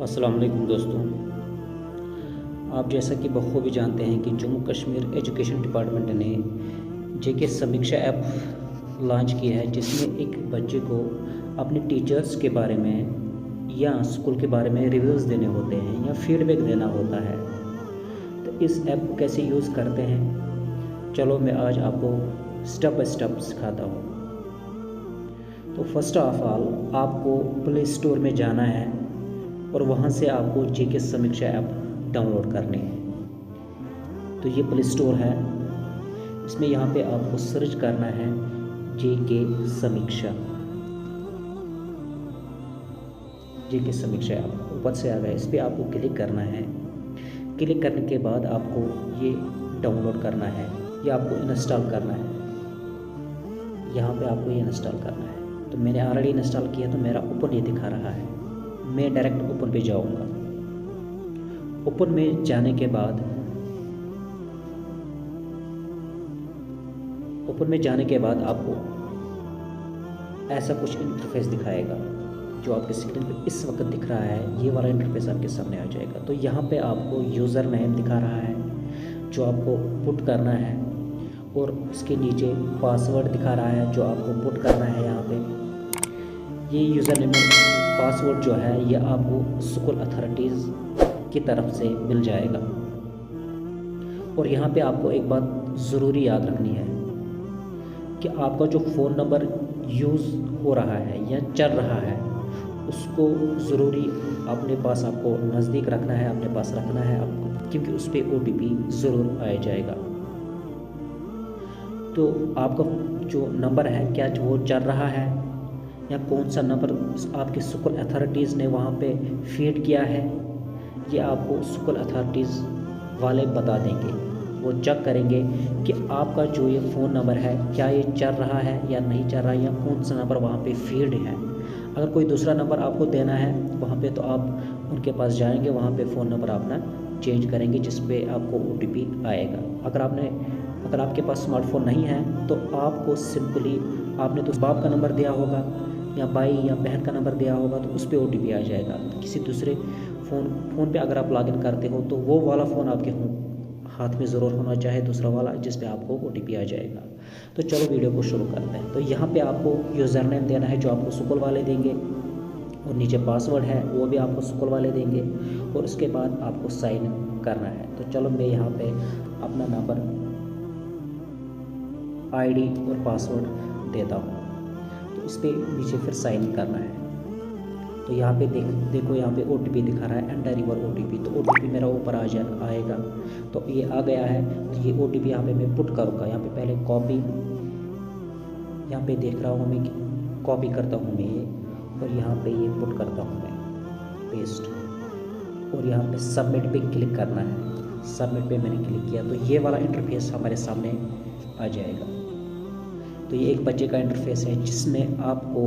अस्सलाम वालेकुम दोस्तों। आप जैसा कि बखूबी जानते हैं कि जम्मू कश्मीर एजुकेशन डिपार्टमेंट ने जेके समीक्षा ऐप लॉन्च की है, जिसमें एक बच्चे को अपने टीचर्स के बारे में या स्कूल के बारे में रिव्यूज़ देने होते हैं या फीडबैक देना होता है। तो इस ऐप को कैसे यूज़ करते हैं, चलो मैं आज आपको स्टेप बाय स्टेप सिखाता हूँ। तो फर्स्ट ऑफ ऑल आपको प्ले स्टोर में जाना है और वहाँ से आपको जेके समीक्षा ऐप डाउनलोड करनी है। तो ये प्ले स्टोर है, इसमें यहाँ पे आपको सर्च करना है जेके समीक्षा। जेके समीक्षा ऐप ऊपर से आ गया, इस पर आपको क्लिक करना है। क्लिक करने के बाद आपको ये डाउनलोड करना है या आपको इंस्टॉल करना है। यहाँ पे आपको ये इंस्टॉल करना है। तो मैंने ऑलरेडी इंस्टॉल किया तो मेरा ओपन ये दिखा रहा है। मैं डायरेक्ट ओपन पे जाऊंगा। ओपन में जाने के बाद आपको ऐसा कुछ इंटरफेस दिखाएगा जो आपके स्क्रीन पे इस वक्त दिख रहा है। ये वाला इंटरफेस आपके सामने आ जाएगा। तो यहाँ पे आपको यूज़र नेम दिखा रहा है जो आपको पुट करना है, और उसके नीचे पासवर्ड दिखा रहा है जो आपको पुट करना है। यहाँ पे ये यूज़र नेम पासवर्ड जो है ये आपको स्कूल अथॉरिटीज़ की तरफ से मिल जाएगा। और यहाँ पे आपको एक बात ज़रूरी याद रखनी है कि आपका जो फ़ोन नंबर यूज़ हो रहा है या चल रहा है उसको ज़रूरी अपने पास आपको नज़दीक रखना है, अपने पास रखना है आपको, क्योंकि उस पर OTP ज़रूर आ जाएगा। तो आपका जो नंबर है क्या वो चल रहा है या कौन सा नंबर आपके स्कूल अथॉरिटीज़ ने वहाँ पे फीड किया है, ये आपको स्कूल अथॉरिटीज़ वाले बता देंगे। वो चेक करेंगे कि आपका जो ये फ़ोन नंबर है क्या ये चल रहा है या नहीं चल रहा है, या कौन सा नंबर वहाँ पे फीड है। अगर कोई दूसरा नंबर आपको देना है वहाँ पे तो आप उनके पास जाएंगे, वहाँ पे फ़ोन नंबर अपना चेंज करेंगे जिस पे आपको OTP आएगा। अगर आपके पास स्मार्टफोन नहीं है तो आपको सिंपली आपने तो बाप का नंबर दिया होगा या भाई या बहन का नंबर दिया होगा तो उस पर OTP आ जाएगा। किसी दूसरे फ़ोन पे अगर आप लॉगिन करते हो तो वो वाला फ़ोन आपके हाथ में ज़रूर होना चाहिए, दूसरा वाला जिस पे आपको OTP आ जाएगा। तो चलो वीडियो को शुरू करते हैं। तो यहाँ पे आपको यूज़र नेम देना है जो आपको स्कूल वाले देंगे, और नीचे पासवर्ड है वो भी आपको स्कूल वाले देंगे, और उसके बाद आपको साइन इन करना है। तो चलो मैं यहाँ पे अपना नंबर, ID और पासवर्ड देता हूँ। तो इस पर नीचे फिर साइन इन करना है। तो यहाँ पे देखो यहाँ पे OTP दिखा रहा है, एंटर योर OTP। तो OTP मेरा ऊपर आएगा। तो ये आ गया है। तो ये OTP यहाँ पे मैं पुट करूँगा। यहाँ पे पहले कॉपी, यहाँ पे देख रहा हूँ मैं कॉपी करता हूँ मैं ये, और यहाँ पे ये पुट करता हूँ मैं पेस्ट, और यहाँ पे सबमिट पे क्लिक करना है। सबमिट पे मैंने क्लिक किया तो ये वाला इंटरफेस हमारे सामने आ जाएगा। तो ये एक बच्चे का इंटरफेस है जिसमें आपको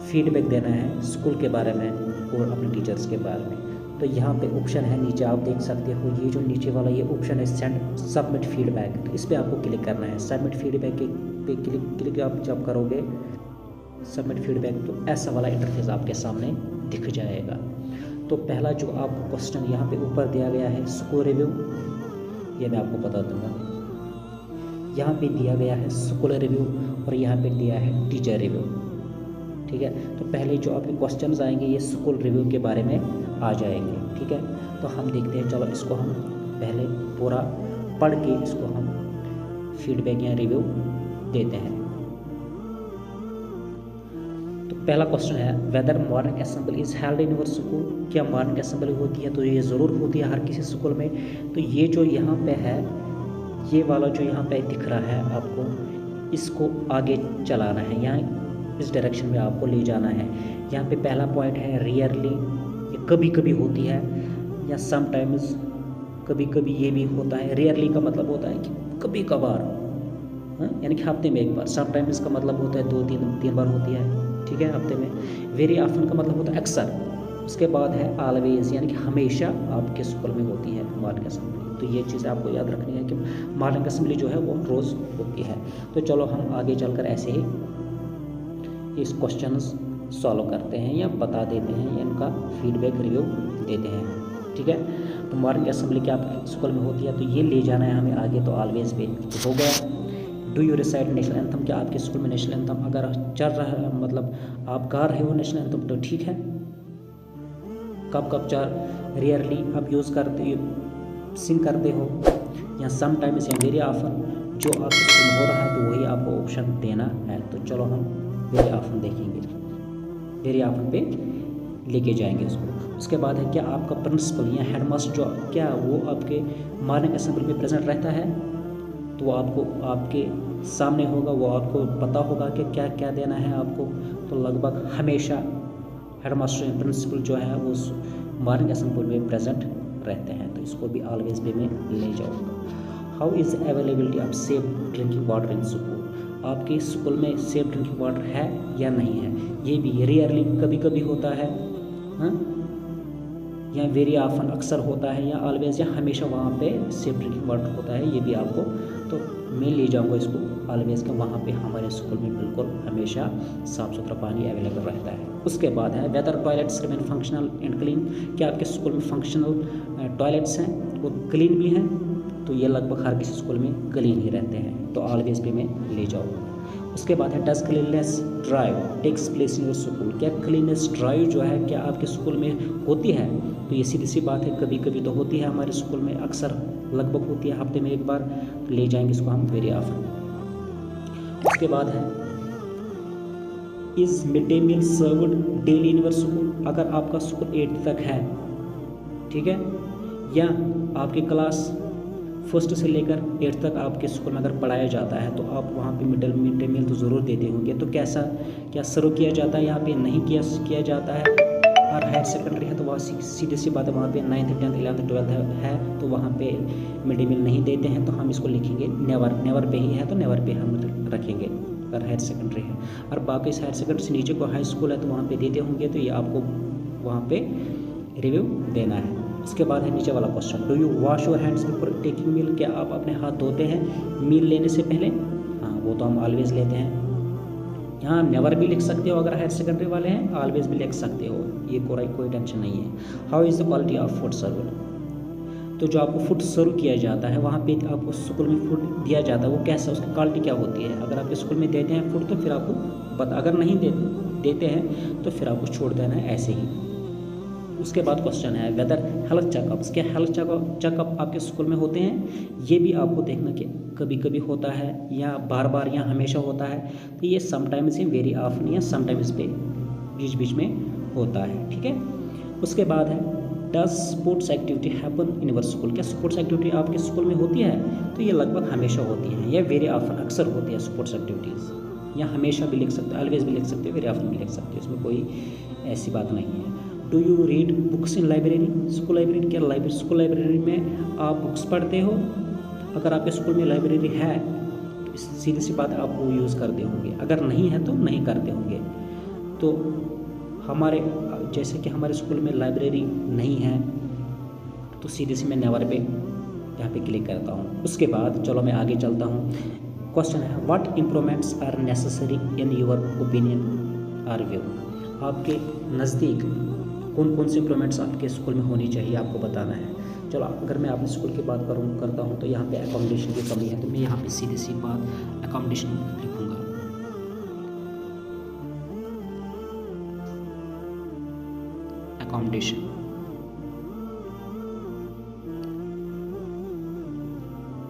फीडबैक देना है स्कूल के बारे में और अपने टीचर्स के बारे में। तो यहाँ पे ऑप्शन है नीचे, आप देख सकते हो ये जो नीचे वाला ये ऑप्शन है सेंड सबमिट फीडबैक। तो इस पर आपको क्लिक करना है। सबमिट फीडबैक पे क्लिक आप जब करोगे सबमिट फीडबैक तो ऐसा वाला इंटरफेस आपके सामने दिख जाएगा। तो पहला जो आपको क्वेश्चन यहाँ पे ऊपर दिया गया है स्कूल रिव्यू, ये मैं आपको बता दूंगा। यहाँ पे दिया गया है स्कूल रिव्यू और यहाँ पे दिया है टीचर रिव्यू। ठीक है, तो पहले जो आपके क्वेश्चंस आएंगे ये स्कूल रिव्यू के बारे में आ जाएंगे। ठीक है, तो हम देखते हैं। चलो इसको हम पहले पूरा पढ़ के इसको हम फीडबैक या रिव्यू देते हैं। तो पहला क्वेश्चन है whether morning assembly is held in your school. क्या मॉर्निंग असेंबली होती है? तो ये ज़रूर होती है हर किसी स्कूल में। तो ये जो यहाँ पे है, ये वाला जो यहाँ पे दिख रहा है आपको, इसको आगे चलाना है, यहाँ इस डायरेक्शन में आपको ले जाना है। यहाँ पे पहला पॉइंट है रियरली, ये कभी कभी होती है, या समटाइम्स कभी कभी ये भी होता है। रियरली का मतलब होता है कि कभी कभार, यानी कि हफ्ते में एक बार। समटाइम्स का मतलब होता है 2-3 बार होती है। ठीक है, हफ्ते में। वेरी ऑफन का मतलब होता है अक्सर। उसके बाद है ऑलवेज, यानी कि हमेशा आपके स्कूल में होती है मॉर्निंग असेंबली। तो ये चीज़ आपको याद रखनी है कि मॉर्निंग असेंबली जो है वो रोज़ होती है। तो चलो हम आगे चलकर ऐसे ही इस क्वेश्चंस सॉल्व करते हैं या बता देते हैं या इनका फीडबैक रिव्यू देते हैं। ठीक है, तो मॉर्निंग असेंबली क्या आपके स्कूल में होती है, तो ये ले जाना है हमें आगे। तो ऑलवेज पे हो गया। Do you recite national anthem, क्या आपके स्कूल में नेशनल एंथम अगर चल रहा है, मतलब आप गा रहे हो नेशनल एंथम, तो ठीक है। कब कब रेयरली आप यूज़ करते सिंग करते हो, या समटाइम्स या वेरी ऑफन, जो आपके स्कूल में हो रहा है तो वही आपको ऑप्शन देना है। तो चलो हम वेरी ऑफन देखेंगे, वेरी ऑफन पे लेके जाएंगे उसको। उसके बाद है क्या आपका प्रिंसिपल या हेडमास्टर जो क्या वो आपके मॉर्निंग असेंबली में प्रेजेंट रहता है, तो वो आपको आपके सामने होगा, वो आपको पता होगा कि क्या क्या देना है आपको। तो लगभग हमेशा हेडमास्टर या प्रिंसिपल जो है वो मॉर्निंग असेंबली में प्रेजेंट रहते हैं। तो इसको भी ऑलवेज वे में ले जाऊँगा। How is availability of safe drinking water in school, आपके स्कूल में सेफ ड्रिंकिंग वाटर है या नहीं है, ये भी रेयरली कभी कभी होता है, हाँ, या वेरी ऑफन अक्सर होता है, या ऑलवेज या हमेशा वहाँ पे सेफ ड्रिंकिंग वाटर होता है, ये भी आपको। तो मैं ले जाऊँगा इसको ऑलवेज के वहाँ पे हमारे स्कूल में बिल्कुल हमेशा साफ़ सुथरा पानी अवेलेबल रहता है। उसके बाद है whether toilets remain functional and clean, क्या आपके स्कूल में फंक्शनल टॉयलेट्स हैं और क्लीन भी हैं, तो ये लगभग हर किसी स्कूल में क्लीन ही रहते हैं। तो ऑलवेज पे मैं ले जाऊँगा। उसके बाद है does cleanness drive takes place in your school, क्या क्लीननेस ड्राइव जो है क्या आपके स्कूल में होती है, तो ये सीधी सी बात है, कभी कभी तो होती है हमारे स्कूल में, अक्सर लगभग होती है, हफ्ते में एक बार। तो ले जाएंगे इसको हम वेरी ऑफन। उसके बाद है is mid day meal served daily in your school, अगर आपका स्कूल 8 तक है, ठीक है, या आपकी क्लास फर्स्ट से लेकर 8 तक आपके स्कूल में अगर पढ़ाया जाता है, तो आप वहाँ पे मिड डे मील तो ज़रूर देते होंगे। तो कैसा क्या सर्व किया जाता है यहाँ पे, नहीं किया जाता है। और हायर सेकेंडरी है तो वहाँ सीधी सी बात है, वहाँ पे 9th 10th 11th 12th है, तो वहाँ पे मिड डे मील नहीं देते हैं। तो हम इसको लिखेंगे नेवर पे ही है, तो नेवर पे हम रखेंगे अगर हायर सेकेंडरी है। और बाकी हायर सेकेंडरी से नीचे को हाई स्कूल है तो वहाँ पे देते होंगे, तो ये आपको वहाँ पे रिव्यू देना है। उसके बाद है नीचे वाला question, do you wash your hands before taking meal, क्या आप अपने हाथ धोते हैं मील लेने से पहले, हाँ वो तो हम ऑलवेज लेते हैं। यहाँ नेवर भी लिख सकते हो अगर हायर सेकेंडरी वाले हैं, ऑलवेज भी लिख सकते हो, ये कोई टेंशन नहीं है। How is the quality of food serve, तो जो आपको फूड सर्व किया जाता है वहाँ पे आपको स्कूल में फूड दिया जाता है, वो कैसा, उसकी क्वालिटी क्या होती है। अगर आपके स्कूल में देते हैं फूड तो फिर आपको अगर नहीं देते हैं तो फिर आपको छोड़ देना है ऐसे ही। उसके बाद क्वेश्चन है वेदर हेल्थ चेकअप्स, क्या हेल्थ चेकअप आपके स्कूल में होते हैं, ये भी आपको देखना कि कभी कभी होता है या बार बार या हमेशा होता है। तो ये समटाइम्स वेरी ऑफन या समटाइम्स पे बीच में होता है, ठीक है। उसके बाद है does sports activity happen in your school, क्या स्पोर्ट्स एक्टिविटी आपके स्कूल में होती है, तो ये लगभग हमेशा होती है या वेरी ऑफन अक्सर होती है स्पोर्ट्स एक्टिविटीज़, या हमेशा भी लिख सकते हो, ऑलवेज भी लिख सकते हो, वेरी ऑफन भी लिख सकते हो, इसमें कोई ऐसी बात नहीं है। Do you read books in library, school library, क्या स्कूल लाइब्रेरी में आप बुक्स पढ़ते हो, अगर आपके स्कूल में लाइब्रेरी है तो सीधी सी बात है आप वो यूज़ करते होंगे, अगर नहीं है तो नहीं करते होंगे। तो हमारे जैसे कि हमारे स्कूल में लाइब्रेरी नहीं है तो सीधे से मैं नेवर पे यहाँ पे क्लिक करता हूँ। उसके बाद चलो मैं आगे चलता हूँ। क्वेश्चन है what improvements are necessary in your opinion or view, आपके नज़दीक कौन कौन से इम्प्रूवमेंट्स आपके स्कूल में होनी चाहिए आपको बताना है। चलो अगर मैं अपने स्कूल की बात करता हूँ तो यहाँ पे अकोमोडेशन की कमी है, तो मैं यहाँ पे सीधी सी बात अकोमोडेशन लिखूँगा। अकोमोडेशन,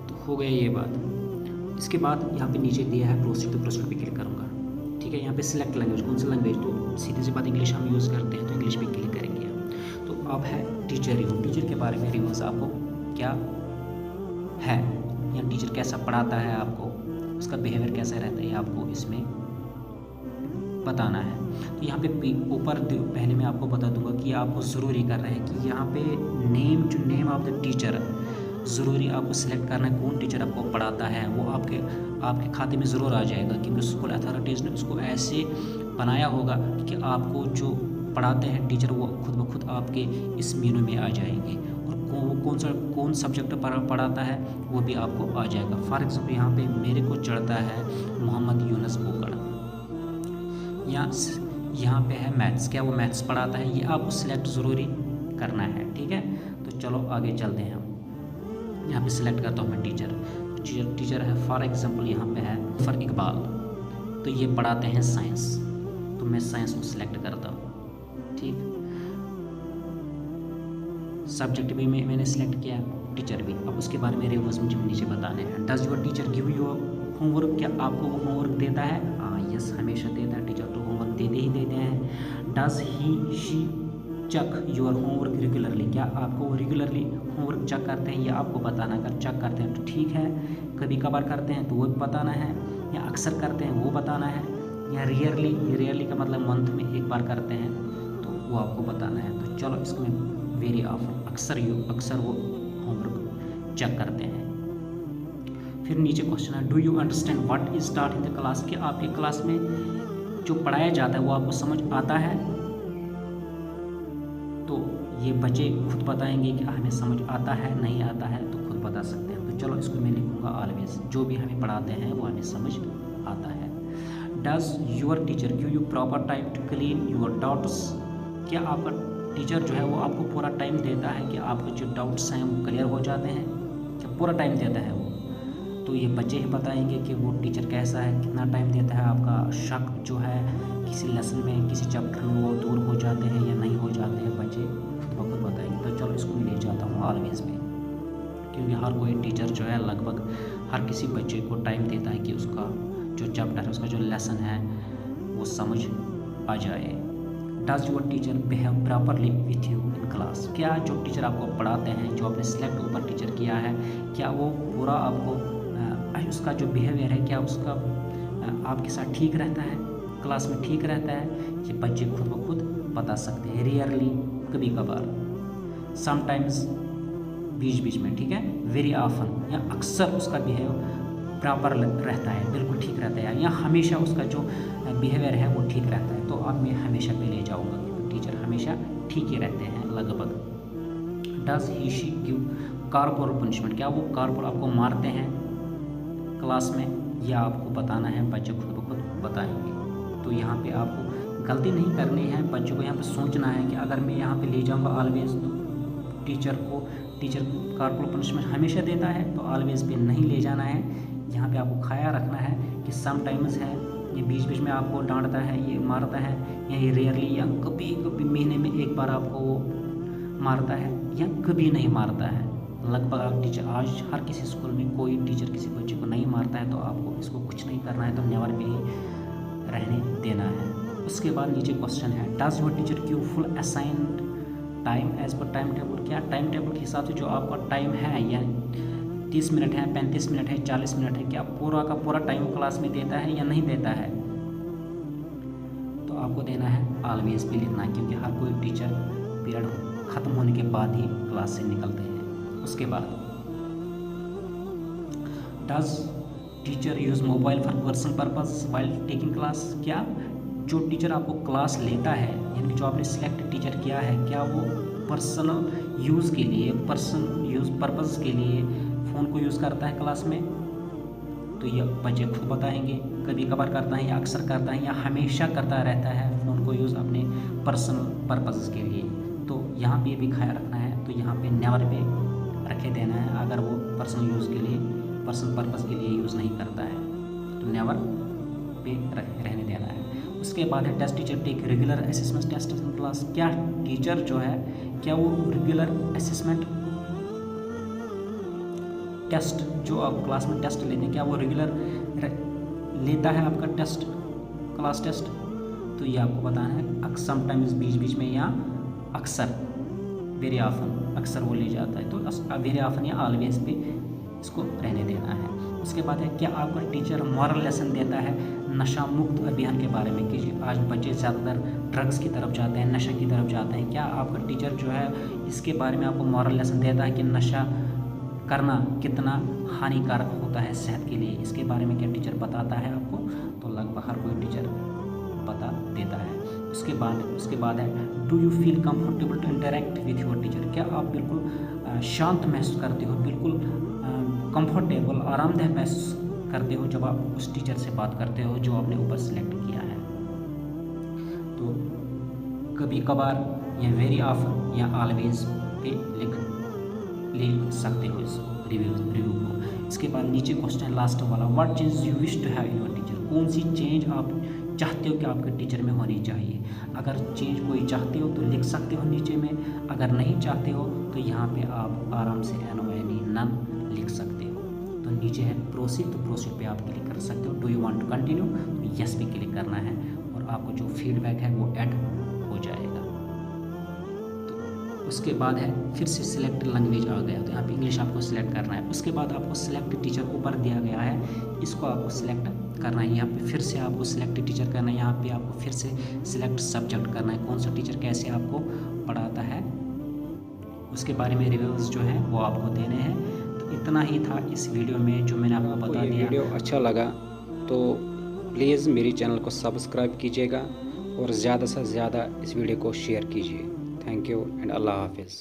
तो हो गया ये बात। इसके बाद यहाँ पे नीचे दिया है प्रोसीड, तो प्रोसीड पे क्लिक करूँगा, ठीक है। यहाँ पे सिलेक्ट लैंग्वेज, कौन सी लैंग्वेज, तो सीधी सी बात इंग्लिश हम यूज़ करते हैं तो इंग्लिश पे क्लिक करेंगे हम। तो अब है टीचर रिव्यू, टीचर के बारे में रिव्यूज़ आपको क्या है, या टीचर कैसा पढ़ाता है, आपको उसका बिहेवियर कैसा रहता है, आपको इसमें बताना है। तो यहाँ पे ऊपर पहले मैं आपको बता दूंगा कि आपको ज़रूरी कर रहे हैं कि यहाँ पे नेम ऑफ द टीचर ज़रूरी आपको सिलेक्ट करना है, कौन टीचर आपको पढ़ाता है, वो आपके खाते में ज़रूर आ जाएगा, क्योंकि स्कूल अथॉरिटीज़ ने उसको ऐसे बनाया होगा कि आपको जो पढ़ाते हैं टीचर वो खुद ब खुद आपके इस मेनू में आ जाएंगे, और कौन सब्जेक्ट पढ़ाता है वो भी आपको आ जाएगा। फॉर एग्जाम्पल यहाँ पे मेरे को चढ़ता है मोहम्मद यूनुस बोकड़, यहाँ पे है मैथ्स, क्या वो मैथ्स पढ़ाता है, ये आपको सिलेक्ट ज़रूरी करना है, ठीक है। तो चलो आगे चलते हैं हम। यहाँ पे सिलेक्ट करता हूँ मैं टीचर। टीचर है फॉर एग्जांपल यहाँ पे है फॉर इकबाल, तो ये पढ़ाते हैं साइंस, तो मैं साइंस को सिलेक्ट करता हूँ, ठीक। सब्जेक्ट भी मैंने सिलेक्ट किया, टीचर भी। अब उसके बारे में रिव्यूज मुझे नीचे बताने हैं। Does your teacher give your homework, क्या आपको वो होमवर्क देता है? हाँ, यस, हमेशा देता है, टीचर तो होमवर्क देते ही देते हैं। Does he she check your homework regularly, क्या आपको वो रेगुलरली होमवर्क चेक करते हैं? ये आपको बताना है। अगर चेक करते हैं तो ठीक है, कभी कभार करते हैं तो वो भी बताना है, या अक्सर करते हैं वो बताना है, या रियरली का मतलब मंथ में एक बार करते हैं तो वो आपको बताना है। तो चलो इसमें वेरी ऑफन, अक्सर वो होमवर्क चेक करते हैं। फिर नीचे क्वेश्चन है do you understand what is taught in the class, कि आपके क्लास में जो पढ़ाया जाता है वो आपको समझ आता है? तो ये बच्चे खुद बताएंगे कि हमें समझ आता है, नहीं आता है, तो खुद बता सकते हैं। तो चलो इसको मैं लिखूँगा ऑलवेज, जो भी हमें पढ़ाते हैं वो हमें समझ आता है। Does your teacher give you proper time to clean your doubts, क्या आपका टीचर जो है वो आपको पूरा टाइम देता है कि आपके जो डाउट्स हैं वो क्लियर हो जाते हैं, क्या पूरा टाइम देता है वो? तो ये बच्चे ही बताएंगे कि वो टीचर कैसा है, कितना टाइम देता है। आपका शक जो है किसी लेसन में, किसी चैप्टर में, वो दूर हो जाते हैं या नहीं हो जाते हैं, बच्चे खुद ब खुद बताएंगे। तो चलो इसको मैं ले जाता हूँ ऑलवेज में, क्योंकि हर कोई टीचर जो है लगभग हर किसी बच्चे को टाइम देता है कि उसका जो चैप्टर है, उसका जो लेसन है वो समझ आ जाए। Does your teacher behave properly with you in class, क्या जो टीचर आपको पढ़ाते हैं, जो आपने सिलेक्ट ऊपर टीचर किया है, क्या वो पूरा आपको उसका जो बिहेवियर है, क्या उसका आपके साथ ठीक रहता है, क्लास में ठीक रहता है? ये बच्चे खुद ब खुद बता सकते हैं। रियरली, कभी कभार, समटाइम्स, बीच बीच में, ठीक है। वेरी ऑफन, या अक्सर उसका बिहेव प्रॉपर रहता है, बिल्कुल ठीक रहता है, या हमेशा उसका जो बिहेवियर है वो ठीक रहता है। तो अब मैं हमेशा पे ले जाऊँगा कि टीचर हमेशा ठीक ही रहते हैं लगभग। Does he she give corporal punishment, क्या वो कॉर्पोरल आपको मारते हैं क्लास में? या आपको बताना है, बच्चे खुद ब खुद बताएंगे। तो यहाँ पे आपको गलती नहीं करनी है, बच्चों को यहाँ पे सोचना है कि अगर मैं यहाँ पे ले जाऊँगा ऑलवेज तो टीचर कॉर्पोरल पनिशमेंट हमेशा देता है, तो ऑलवेज पे नहीं ले जाना है। यहाँ पे आपको ख्याल रखना है कि समटाइम्स है, ये बीच बीच में आपको डांटता है, ये मारता है, या ये रेयरली, या कभी कभी महीने में एक बार आपको वो मारता है, या कभी नहीं मारता है। लगभग टीचर आज हर किसी स्कूल में कोई टीचर किसी बच्चे को नहीं मारता है, तो आपको इसको कुछ नहीं करना है, तो नेवर भी रहने देना है। उसके बाद नीचे क्वेश्चन है does your teacher give full assigned time as per time table, क्या टाइम टेबल के हिसाब से जो आपका टाइम है, या 30 मिनट है, 35 मिनट है, 40 मिनट है, क्या पूरा का पूरा टाइम क्लास में देता है या नहीं देता है? तो आपको देना है ऑलवेज पे लिखना है, क्योंकि हर कोई टीचर पीरियड ख़त्म होने के बाद ही क्लास से निकलते हैं। उसके बाद does teacher use mobile for personal purpose while taking class, क्या जो टीचर आपको क्लास लेता है, यानी जो आपने सिलेक्ट टीचर किया है, क्या वो पर्सनल यूज़ के लिए, पर्सनल यूज़ पर्पस के लिए फ़ोन को यूज़ करता है क्लास में? तो ये बच्चे खुद बताएंगे, कभी कभार करता है, या अक्सर करता है, या हमेशा करता रहता है फ़ोन को यूज़ अपने पर्सनल पर्पस के लिए। तो यहाँ पे भी ख्याल रखना है, तो यहाँ पे नेवर पे रखे देना है। अगर वो पर्सनल यूज़ के लिए, पर्सनल पर्पस के लिए यूज़ नहीं करता है तो नेवर पे रहने देना है। उसके बाद है test teacher take regular assessment test in class, क्या टीचर जो है, क्या वो रेगुलर असेसमेंट टेस्ट जो आप क्लास में टेस्ट लेते हैं, क्या वो रेगुलर लेता है आपका टेस्ट, क्लास टेस्ट? तो ये आपको बताना है। समटाइम्स बीच बीच में, या अक्सर, वेरी ऑफन, अक्सर वो ले जाता है, तो वेरी ऑफन या ऑलवेज पे इसको रहने देना है। उसके बाद है क्या आपका टीचर मॉरल लेसन देता है नशा मुक्त अभियान के बारे में, कि आज बच्चे ज़्यादातर ड्रग्स की तरफ जाते हैं, नशा की तरफ जाते हैं, क्या आपका टीचर जो है इसके बारे में आपको मॉरल लेसन देता है कि नशा करना कितना हानिकारक होता है सेहत के लिए, इसके बारे में क्या टीचर बताता है आपको? तो लगभग हर कोई टीचर बता देता है। उसके बाद है do you feel comfortable to interact with your teacher, क्या आप बिल्कुल शांत महसूस करते हो, बिल्कुल कंफर्टेबल, आरामदायक महसूस करते हो जब आप उस टीचर से बात करते हो जो आपने ऊपर सेलेक्ट किया है? तो कभी कभार या वेरी ऑफन या ऑलवेज पे लिख सकते हो इस रिव्यू को। इसके बाद नीचे क्वेश्चन लास्ट वाला, what change you wish to have in your teacher, कौन सी चेंज आप चाहते हो कि आपके टीचर में होनी चाहिए। अगर चेंज कोई चाहते हो तो लिख सकते हो नीचे में, अगर नहीं चाहते हो तो यहाँ पे आप आराम से नन लिख सकते हो। तो नीचे है प्रोसीड, तो प्रोसीड पे आप क्लिक कर सकते हो। Do you want to continue, तो यस पे क्लिक करना है और आपको जो फीडबैक है वो ऐड हो जाएगा। तो उसके बाद है फिर से सिलेक्ट लैंग्वेज आ गया, तो यहाँ पे इंग्लिश आपको सिलेक्ट करना है। उसके बाद आपको सिलेक्ट टीचर ऊपर दिया गया है, इसको आपको सिलेक्ट करना है। यहाँ पे फिर से आपको सिलेक्ट टीचर करना है, यहाँ पे आपको फिर से सिलेक्ट सब्जेक्ट करना है, कौन सा टीचर कैसे आपको पढ़ाता है उसके बारे में रिव्यूज़ जो हैं वो आपको देने हैं। तो इतना ही था इस वीडियो में जो मैंने आपको बता दिया। वीडियो अच्छा लगा तो प्लीज़ मेरी चैनल को सब्सक्राइब कीजिएगा और ज़्यादा से ज़्यादा इस वीडियो को शेयर कीजिए। थैंक यू एंड अल्लाह हाफिज़।